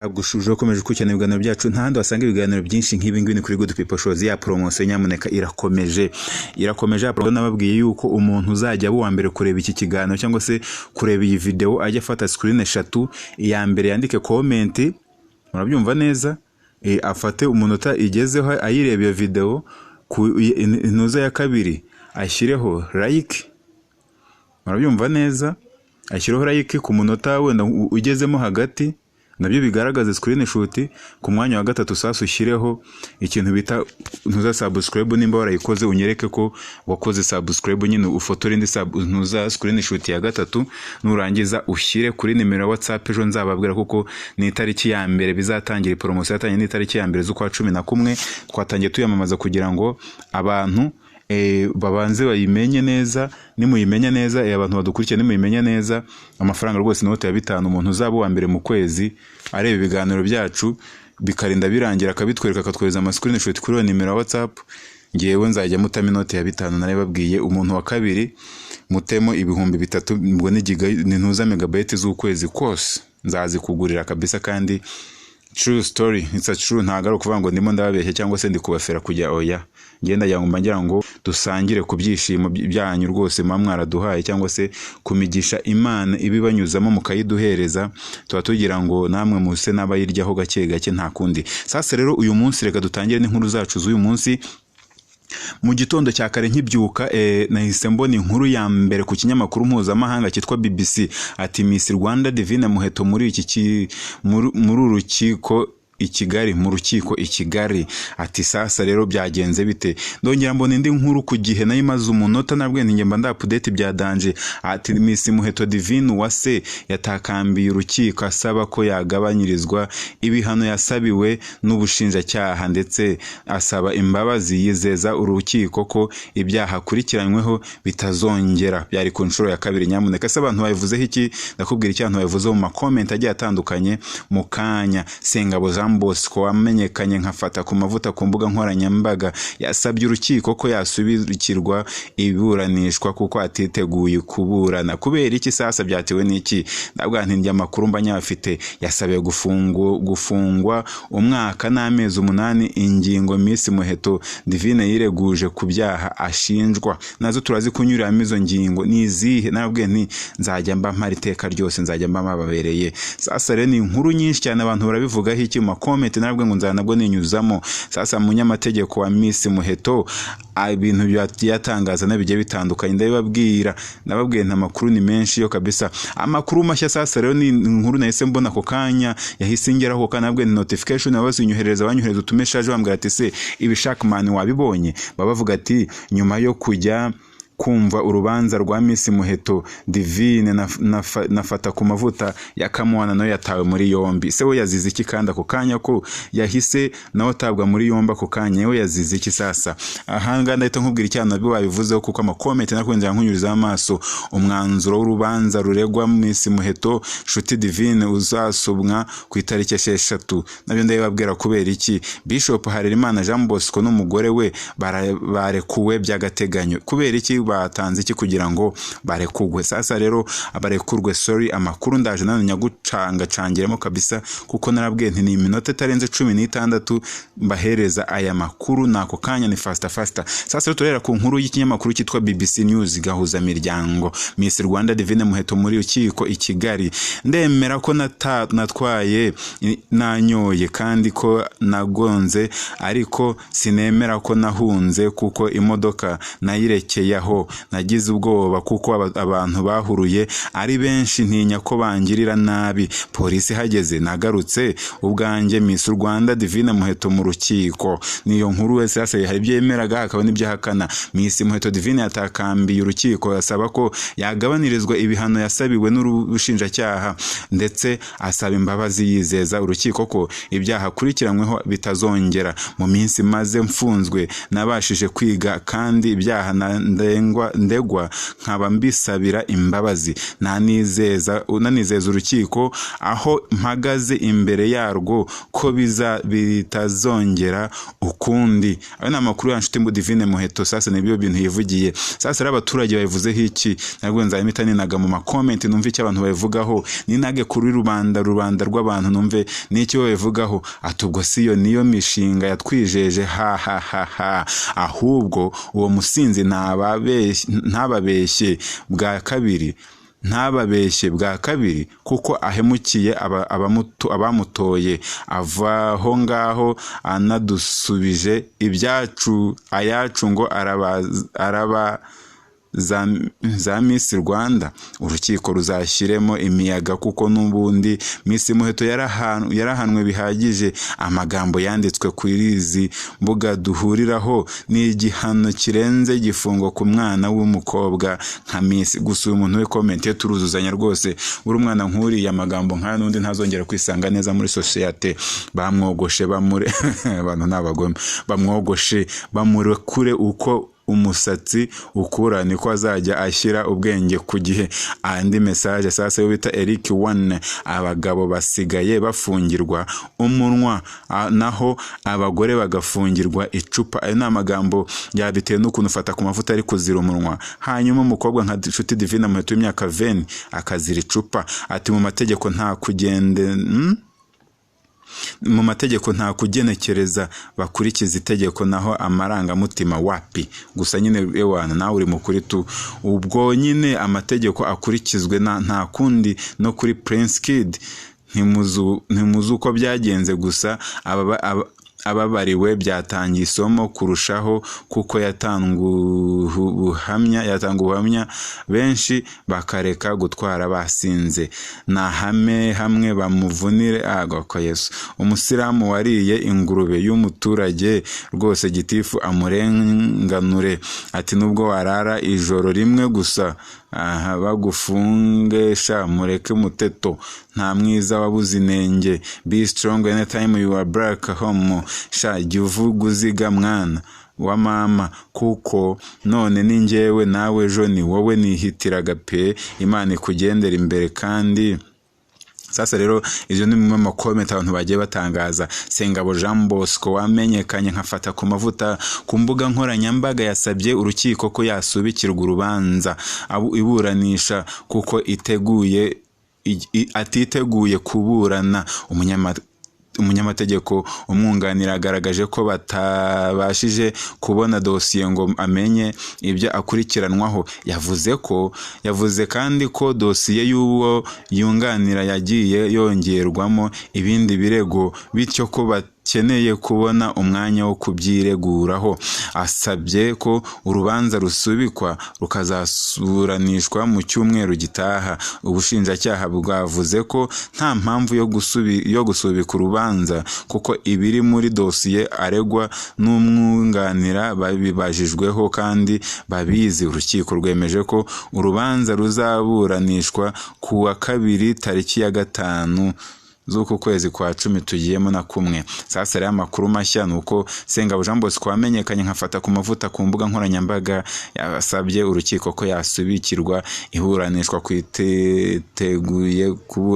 Gushuje ukomeje gukurikirana ibiganiro byacu ntahandi wasanga ibiganiro byinshi nk'ibi ngibi ni kuri Good People Shows. Ya promotion nyamuneka irakomeje promotion. Nababwiye yuko umuntu uzajya abo wa mbere kureba iki kiganiro cyangwa se kureba iyi video ajya afata screen 3, iya mbere yandike comment, murabyumva neza, afate umunota igezeho ayireba iyo video, intuza ya kabiri ashyireho like, murabyumva neza, ashyireho like ku munota wenda ugezemo hagati, nabyo bigaragaza screenshot. Ku mwanya wa gatatu sasa ushyireho ikintu bita ntuza subscribe, nimba warayikoze unyereke ko wakoze subscribe, nyine ufotore indi ntuza screenshot ya gatatu, nurangiza ushyire kuri nimero ya WhatsApp. Ejo nzababwira kuko ni itariki ya mbere bizatangira promotion, yatangiye ni itariki ya mbere z'ukwa 11 twatangiye tuyamamaza kugira ngo abantu babanze bayimenye neza. Nimuyimenya neza, abantu badukurikiye nimuyimenya neza, amafaranga rwose note ya 5 umuntu uzaba wa mbere mu kwezi areba ibiganiro byacu bikarinda birangira akabitwereka, akatwereza ama screenshot kuri nimero ya WhatsApp, ngiyewe nzajya mutama inote ya 5. Narababwiye umuntu wa kabiri mutemo 3,000 ngo ni ntuza megabyte z'ukwezi kose nzazi kugurira kabisa. Kandi true story, it's a true, ntago kuvuga ngo ndimo ndababeshya cyangwa se ndi kubafera kujya oya. Ngenda ngira ngo dusangire ku byishimo byanyu rwose mwaraduhaye, cyangwa se kumigisha Imana ibibanyuzamo mukayiduhereza, tuba tugira ngo namwe muse n'abayiryaho gake gake nta kundi. Sasa rero uyu munsi reka dutangire n'inkuru zacu z'uyu munsi. Mu gitondo cya kare nkibyuka nahise mbona inkuru ya mbere ku kinyamakuru mpuzamahanga cyitwa BBC ati Miss Rwanda Divine Muheto muri murukiko i Kigali, murukiko i Kigali. Ati sasa rero byagenze bite? Ndongera mbona indi nkuru ku Gihe nayo imaze umunota, nabwo ntimba nda update bya danje. Ati Miss Muheto Divine Uwase yatakambiye urukiko asaba ko yagabanyirizwa ibihano yasabiwe n'ubushinjacyaha, ndetse asaba imbabazi, yizeza urukiko ko ibyaha akurikiranyweho bitazongera. Byari ku nshuro ya kabiri. Nyamuneka se abantu babivuzeho iki? Ndakubwira icyo abantu babivuzeho mu comment agiye atandukanye mu kanya. Sengabo Bose ko wamenyekanye nkafata ku mavuta ku mbuga nkoranyambaga yasabye urukiko ko yasubikirwa ibiburanishwa kuko atiteguye kuburana. Kubera iki sasa? Byatewe n'iki? Ndabwa nti amakuru mbanya afite yasabiye gufungwa umwaka n'amezi 8. Ingingo Miss Muheto Divine yireguje ku byaha ashinjwa nazo turazi kunyuramo. Izo ngingo nizihe? Nabwe nti nzajya mba mpari teka ryose, nzajya mba mababereye. Sasa rero ni inkuru nyinshi cyane abantu barabivugaho iki mu comment, nabwo ngo nzanabwo ninyuzamo. Sasa munyamategeko wa Miss Muheto ibintu byatangaza nabigiye bitandukanye ndabibabwira. Nababwiye nta makuru ni menshi yo kabisa, amakuru mashya. Sasa rero ni inkuru nahise mbona ako kanya yahise ingeraho, kandi nabwo ni notification abanyohereza utumeshaje bambwira ati se ibi Shackman wabibonye? Babavuga ati nyuma yo kujya kumva urubanza rwa Miss Muheto Divine nafata ku mavuta ya Kamwana nayo yatawe muri yombi. Se we yazize iki? Kandi ako kanya ko yahise nawe tabwa muri yomba ako kanya we yazize iki? Sasa ahanga ndahita nkubwira icyana nabi wabivuzeho kuko ama comment nakwinjira nkunyuriza amaso. Umwanzuro w'urubanza ruregwa Miss Muheto Nshuti Divine uzasubwa ku itariki 6. Nabyo ndabibabwira kubera iki. Bishop Harerimana Jean Bosco n'umugore we barekuwe by'agateganyo. Kubera iki batanze iki kugira ngo barekugwe? Sasa rero abarekurwe, sorry, amakuru ndaje nane nyagucanga cangiremo kabisa, kuko narabwiye nti ni iminota itarenze 16 mbahereza aya makuru nako kanya ni faster. Sasa rero turera ku nkuru y'ikinyamakuru cyitwa BBC News gahuza miryango. Miss Rwanda Divine Muheto muri ukiko i Kigali. Ndemera ko natwaye nanyoye kandi ko nagonze, ariko sinemera ko nahunze kuko imodoka nayirekeyeho. Nagize ubwoba kuko abantu bahuruye ari benshi, ntinya ko bangirira nabi. Polisi hageze nagarutse ubwanjye. Miss Rwanda Divine Muheto mu rukiko. Niyo nkuru wese yase hari byemeraga akaba n'ibyahakana. Miss Muheto Divine yatakambiye urukiko asaba ko yagabanirizwa ibihano yasabiwe n'ubushinjacyaha, ndetse asaba imbabazi, yizeza urukiko ko ibyaha akurikiranyweho bitazongera. Mu minsi maze mfunzwe nabashije kwiga, kandi ibyaha ndegwa nkaba mbisabira imbabazi nanizeza urukiko aho mpagaze imbere yarwo ko bitazongera ukundi. Ayo namakuru ya nshuti mu Divine Muheto. Sasa nibyo bintu yivugiye. Sasa rero abaturage bayivuzeho iki? Nabwo nzahimita ninaga mu makomenti numve icyo abantu bayivugaho, ninage kuri rubanda rw'abantu numve n'icyo bayivugaho. Atubwo siyo niyo mishinga yatwijeje ha ahubwo uwo musinzi ntababeshye bwa kabiri kuko ahemukiye abamutoye avaho ngaho anadusubije ayacu ngo araba za Miss Rwanda. Urukiko ruzashyiremo imiyaga kuko n'ubundi Miss Muheto yarahanwe bihagije. Amagambo yanditswe kuri izi mbuga duhuriraho ni igihano kirenze gifungo ku mwana w'umukobwa nka Miss. Gusa uyu muntu we comment ye turuzuzanya rwose. Uri umwana nk'uriye amagambo nk'aya n'undi ntazongera kwisanga neza muri societe. Bamwogoshe abantu n'abagome bamwogoshe bamurekure uko umusatsi ukura niko azajya ashyira ubwenge ku gihe. Andi message sasa yo bita Eric One, abagabo basigaye bafungirwa umunwa naho abagore bagafungirwa icupa. Ayo n'amagambo yabitewe n'ukuntu ufata ku mavuta ari kuzira umunwa, hanyuma umukobwa nka nshuti Divine Muheto w'imyaka 20 akazira icupa. Ati mu mategeko nta kugenekereza bakurikiza itegeko naho amarangamutima wapi. Gusa nyine ewana nawe uri mukuri tu, ubwo nyine amategeko akurikizwe nta kundi. No kuri Prince Kid ntimuzu uko byagenze, gusa ababariwe byatangiye isomo kurushaho kuko yatanga ubuhamya benshi bakareka gutwara basinze. Na hamwe bamuvunire ko Yesu. Umusilamu wariye ingurube y'umuturage rwose gitifu amurenganure. Ati nubwo warara ijoro rimwe gusa bagufungesha mureke muteto, nta mwiza wabuze inenge. Be strong anytime you are back home. Jya uvuga uziga mwana wa mama kuko none ni njyewe nawe ejo ni wowe nihitiraga pe. Imana ikugendera imbere kandi. Sasa rero izo ni mu makomenti abantu bagiye batangaza. Sengabo Jean Bosco wamenyekanye nkafata ku mavuta ku mbuga nkoranyambaga yasabye urukiko ko yasubikirwa urubanza iburanisha kuko atiteguye kuburana. Umunyamategeko umwunganira agaragaje ko batabashije kubona dosiye ngo amenye ibyo akurikiranwaho. Yavuze kandi ko dosiye y'uwo yunganira yagiye yongerwamo ibindi birego bityo ko bakeneye kubona umwanya wo kubyireguraho. Asabye ko urubanza rusubikwa rukazasuburanishwa mu cyumweru gitaha. Ubushinjacyaha bwavuze ko nta mpamvu yo gusubika urubanza kuko ibiri muri dosiye aregwa n'umwunganira babibajijweho kandi babizi. Urukiko rwemeje ko urubanza ruzaburanishwa ku wa 2 tariki ya 5 z'uko kwezi kwa 10 tugiyemo na kumwe. Sasa rero amakuru mashya nuko Sengabo Jean Bosco wamenyekanye nkafata ku mavuta ku mbuga nkoranyambaga yasabye urukiko ko yasubikirwa iburanishwa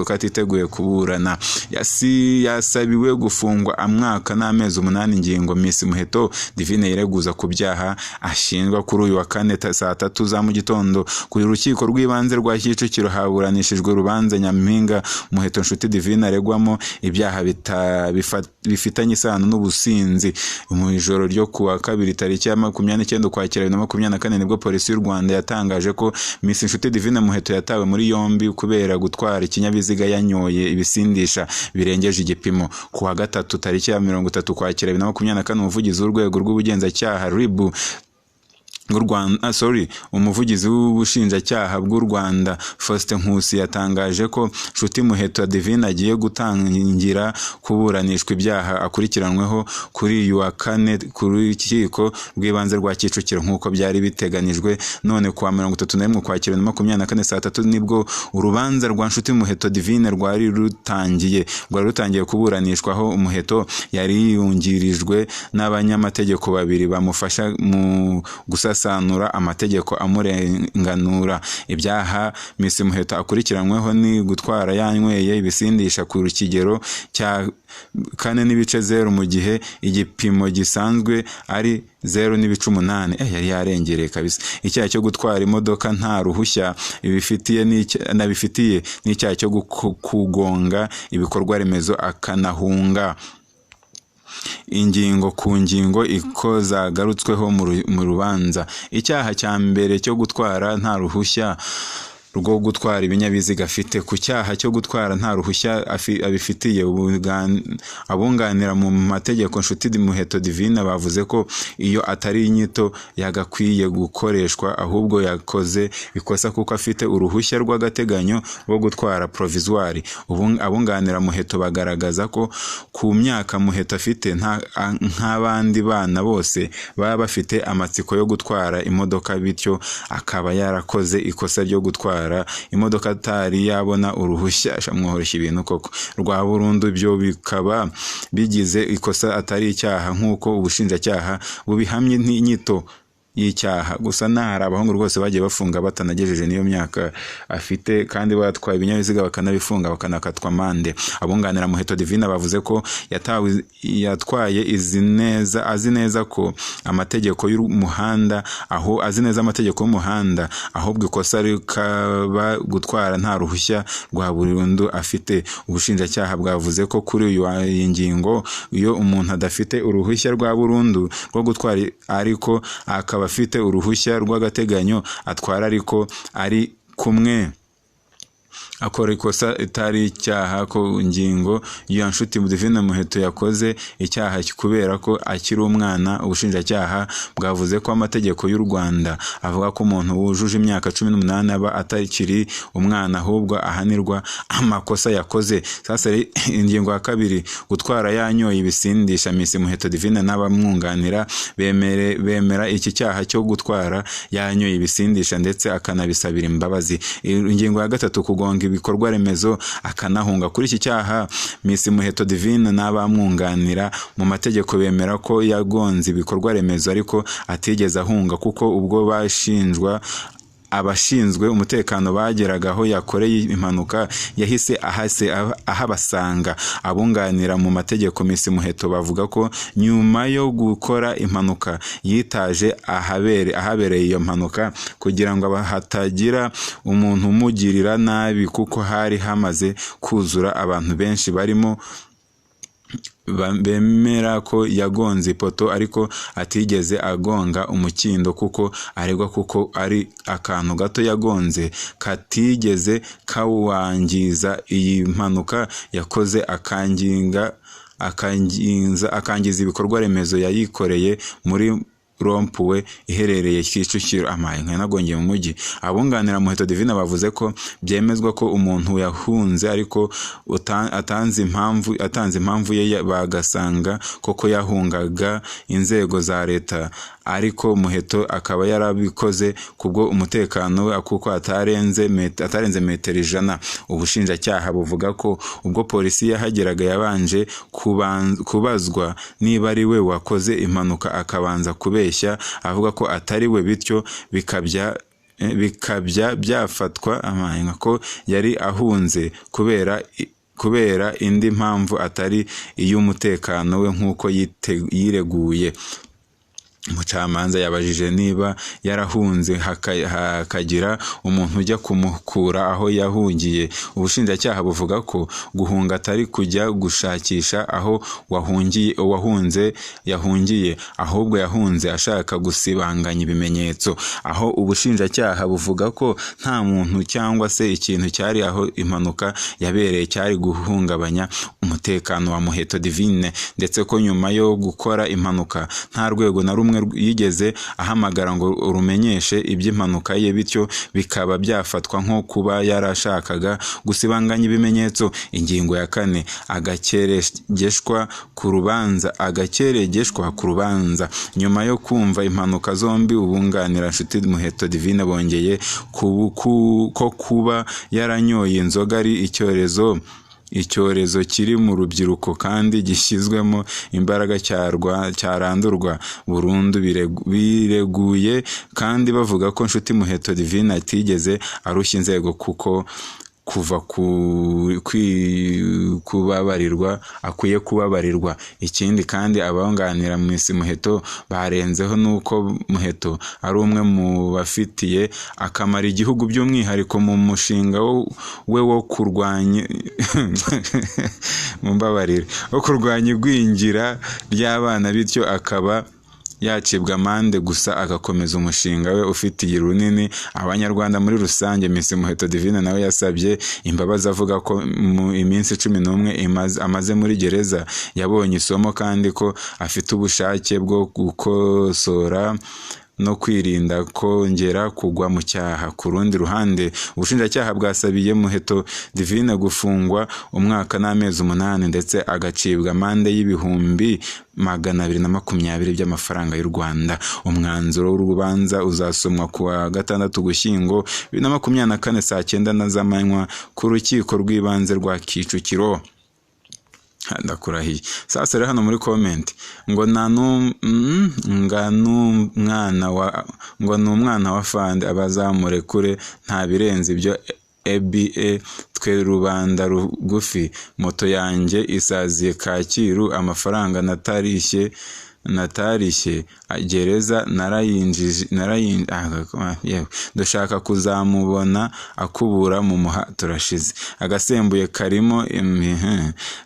katiteguye kuburana. Yasabiwe gufungwa amwaka n'amezi 8 ngingo Miss Muheto Divine yireguza ku byaha ashinjwa kuri uyu wa 4 saa 3 za mu gitondo ku rukiko rw'ibanze rwa Kicukiro haburanishijwe urubanza Nyampinga Muheto nshuti Divine aregwamo ibyaha bifitanye isano n'ubusinzi. Mu ijoro ryo kuwa 2 tariki ya 29 Ukwakira 2024 nibwo polisi y'u Rwanda yatangaje ko Miss Nshuti Divine Muheto yatawe muri yombi kubera gutwara ikinyabiziga yanyoye ibisindisha birengeje igipimo. Ku wa 3 tariki ya 30 Ukwakira 2024 umuvugizi w'urwego rw'ubugenzacyaha RIB umuvugizi w'ubushinjacyaha bw'u Rwanda Faustin Nkusi yatangaje ko Nshuti Muheto Divine agiye gutangira kuburanishwa ibyaha akurikiranweho kuri uyu wa 4 ku rukiko rw'ibanze rwa Kicukiro nk'uko byari biteganijwe. None ku wa 31 Ukwakira 2024 saa 3 nibwo urubanza rwa Nshuti Muheto Divine rwari rutangiye kuburanishwaho. Umuheto yari yungirijwe n'abanyamategeko babiri bamufasha mu gusasa asanura amategeko amurenganura. Ibyaha Miss Muheto akurikiranyweho ni gutwara yanyweye ibisindisha ku kigero cya 4.0 mu gihe igipimo gisanzwe ari 0.8. Yari yarengereye kabisa. Icyaha cyo gutwara imodoka nta ruhushya ibifitiye n'icyaha cyo kugonga ibikorwa remezo akanahunga. Ingingo ku ngingo iko zagarutsweho mu rubanza. Icyaha cya mbere cyo gutwara nta ruhushya rwo gutwara ibinyabiziga afite. Ku cyaha cyo gutwara nta ruhushya abifitiye, abunganira mu mategeko Nshuti Muheto Divine bavuze ko iyo atari inyito yagakwiye gukoreshwa, ahubwo yakoze ikosa kuko afite uruhushya rw'agateganyo rwo gutwara provisoire. Abunganira Muheto bagaragaza ko ku myaka Muheto afite nk'abandi bana bose baba bafite amatsiko yo gutwara imodoka, bityo akaba yarakoze ikosa ryo gutwara imodoka atari yabona uruhushya. Mwohoroshya ibintu koko rwa burundu. Byo bikaba bigize ikosa atari icyaha nk'uko ubushinjacyaha bubihamye n'inyito y'icyaha. Gusa hari abahungu rwose bagiye bafunga batanagejeje niyo myaka afite, kandi batwaye ibinyabiziga bakanabifunga bakanakatwa amande. Abunganira Muheto Divine bavuze ko yatwaye azi neza amategeko y'umuhanda, ahubwo ikosa rikaba gutwara nta ruhushya rwa burundu afite. Ubushinjacyaha bwavuze ko kuri iyi ngingo iyo umuntu adafite uruhushya rwa burundu rwo gutwara ariko akaba afite uruhushya rw'agateganyo atwara ariko ari kumwe akora ikosa itari icyaha. Ku ngingo iyo Nshuti Divine Muheto yakoze icyaha kubera ko akiri umwana. Ubushinjacyaha bwavuze ko amategeko y'u Rwanda avuga ko umuntu wujuje imyaka 18 aba atakiri umwana, ahubwo ahanirwa amakosa yakoze. Sasa ingingo ya kabiri, gutwara yanyoye ibisindisha. Miss Muheto Divine n'abamwunganira bemera iki cyaha cyo gutwara yanyoye ibisindisha ndetse akanabisabira imbabazi. Ingingo ya gatatu, kugonga ibikorwa remezo akanahunga. Kuri iki cyaha Miss Muheto Divine n'abamwunganira mu mategeko bemera ko yagonze ibikorwa remezo ariko atigeze ahunga, kuko ubwo abashinzwe umutekano bageragaho yakoreye impanuka yahise ahabasanga. Abunganira mu mategeko Miss Muheto bavuga ko nyuma yo gukora impanuka yitaje ahabereye iyo mpanuka kugira ngo hatagira umuntu umugirira nabi, kuko hari hamaze kuzura abantu benshi barimo bemera ko yagonze ipoto ariko atigeze agonga umukindo, kuko aregwa kuko ari akantu gato yagonze katigeze kawangiza. Iyi mpanuka yakoze akangiza ibikorwa remezo yayikoreye muri rompuwe iherereye Kicukiro. Nagongeye mu mujyi. Abunganira Muheto Divine bavuze ko byemezwa ko umuntu yahunze ariko atanze impamvu ye bagasanga koko yahungaga inzego za leta, ariko Muheto akaba yarabikoze kubwo umutekano we kuko atarenze metero 100. Ubushinjacyaha buvuga ko ubwo polisi yahageraga yabanje kubazwa niba ari we wakoze impanuka, akabanza kubeshya avuga ko atari we, bityo bikabya byafatwa ko yari ahunze kubera indi mpamvu atari iy'umutekano we nk'uko yireguye. Umucamanza yabajije niba yarahunze hakagira umuntu ujya kumukura aho yahungiye. Ubushinjacyaha buvuga ko guhunga atari kujya gushakisha aho yahungiye, ahubwo yahunze ashaka gusibanganya ibimenyetso. Aho ubushinjacyaha buvuga ko nta muntu cyangwa se ikintu cyari aho impanuka yabereye cyari guhungabanya umutekano wa Muheto Divine, ndetse ko nyuma yo gukora impanuka nta rwego na rumwe yigeze ahamagara ngo urumenyeshe iby'impanuka ye, bityo bikaba byafatwa nko kuba yarashakaga gusibanganya ibimenyetso. Ingingo ya 4, agakerereshwa ku rubanza. Nyuma yo kumva impanuka zombi, ubunganira Nshuti Muheto Divine bongeye ko kuba yaranyoye inzoga ari icyorezo kiri mu rubyiruko kandi gishyizwemo imbaraga cyarandurwa burundu. Bireguye kandi bavuga ko Nshuti Muheto Divine atigeze arushya inzego kuko kuva kubabarirwa akwiye kubabarirwa. Ikindi kandi abunganira Miss Muheto barenzeho nuko Muheto ari umwe mu bafitiye akamaro igihugu by'umwihariko mu mushinga we wo kurwanya wo kurwanya igwingira ry'abana, bityo akaba yacibwa amande gusa agakomeza umushinga we ufitiye runini abanyarwanda muri rusange. Miss Muheto Divine nawe yasabye imbabazi avuga ko mu iminsi 11 amaze muri gereza yabonye isomo kandi ko afite ubushake bwo gukosora no kwirinda kongera kugwa mu cyaha. Ku rundi ruhande, ubushinjacyaha bwasabiye Muheto Divine gufungwa umwaka n'amezi 8 ndetse agacibwa amande y'ibihumbi 220 by'amafaranga y'u Rwanda. Umwanzuro w'urubanza uzasomwa kuwa 6 Ugushyingo 2024 saa 9 z'amanywa ku rukiko rw'ibanze rwa Kicukiro. Ndakurahiye. Sasa rero hano muri comment ngo n'umwana wa fande abazamurekure nta birenze ibyo EBA twe rubanda rugufi. Moto yanjye isaziye Kacyiru, amafaranga natarishye gereza dushaka kuzamubona akubura mu muha turashize. Agasembuye karimo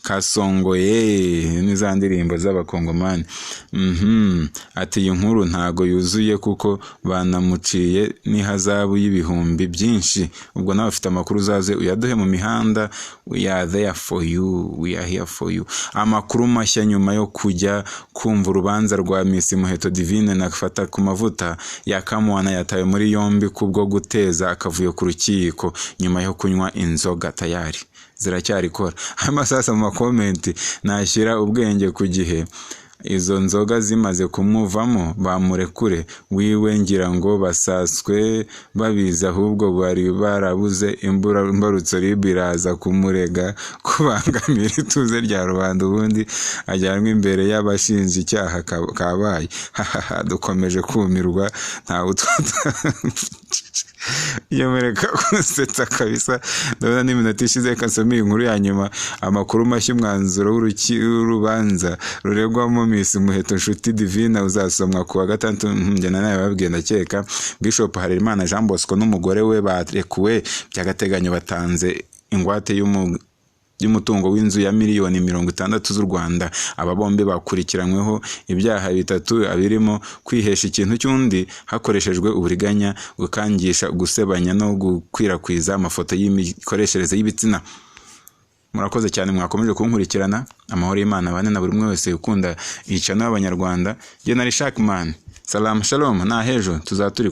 kasongoye n'iza ndirimbo z'abakongomani. Ati iyi nkuru ntago yuzuye kuko banamuciye n'ihazabu y'ibihumbi byinshi. Ubwo nawe afite amakuru uzaze uyaduhe mu mihanda. We are there for you, we are here for you. Amakuru mashya nyuma yo kujya kumva urubanza rwa Miss Muheto Divine na Fata ku mavuta ya Kamwana yatawe muri yombi kubwo guteza akavuyo ku rukiko nyuma yo kunywa inzoga tayari ziracyarikora. Hama sasa mu makomenti nashyira ubwenge ku gihe izo nzoga zimaze kumuvamo bamurekure. Wiwe ngira ngo basaswe babiza ahubwo bari barabuze imbarutso biraza kumurega kubangamira ituze rya rubanda ubundi ajyanwe imbere y'abashinja icyaha kabaye. Dukomeje kumirwa nta yemereka kusetsa kabisa. Ndabona n'iminota ishize kasomeye inkuru ya nyuma. Amakuru mashya umwanzuro w'urubanza ruregwamo Miss Muheto Nshuti Divine uzasomwa kuwa 6. Njyana nawe babwiye ndakeka Bishop Harerimana Jean Bosco n'umugore we barekuwe by'agateganyo batanze ingwate y'umutungo w'inzu ya miliyoni 60 z'u Rwanda. Aba bombi bakurikiranyweho ibyaha bitatu abirimo kwihesha ikintu cy'undi hakoreshejwe uburiganya, gukangisha, gusebanya no gukwirakwiza amafoto y'imikoreshereze y'ibitsina. Murakoze cyane mwakomeje kunkurikirana. Amahoro y'Imana bane na buri umwe wese ukunda iyi channel y'Abanyarwanda. Je nari Shackman. Salam shalom na hejo tuzaturi